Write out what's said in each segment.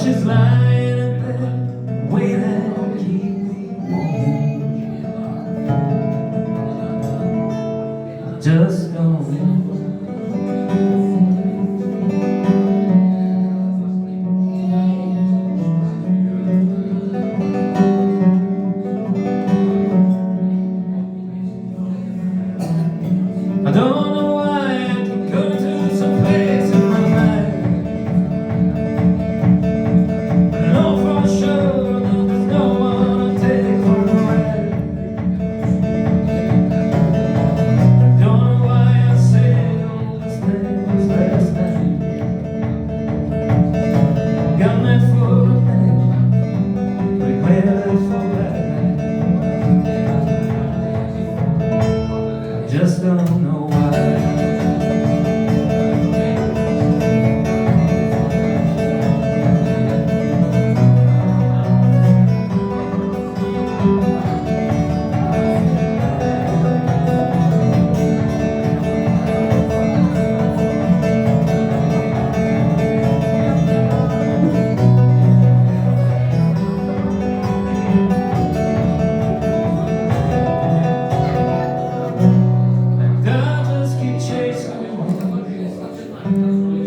she's lying in bed, waiting to keep me warm. Just don't I don't know why I can go to some place in my mind. I know for sure that there's no one to take for a ride. I don't know why I said all these things last night. Got me full of pain, regret for that night. Just don't know why.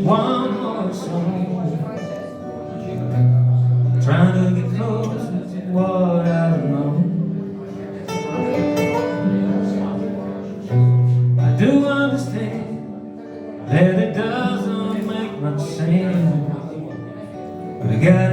One more song, trying to get close to what I know. I do understand that it doesn't make much sense, but I got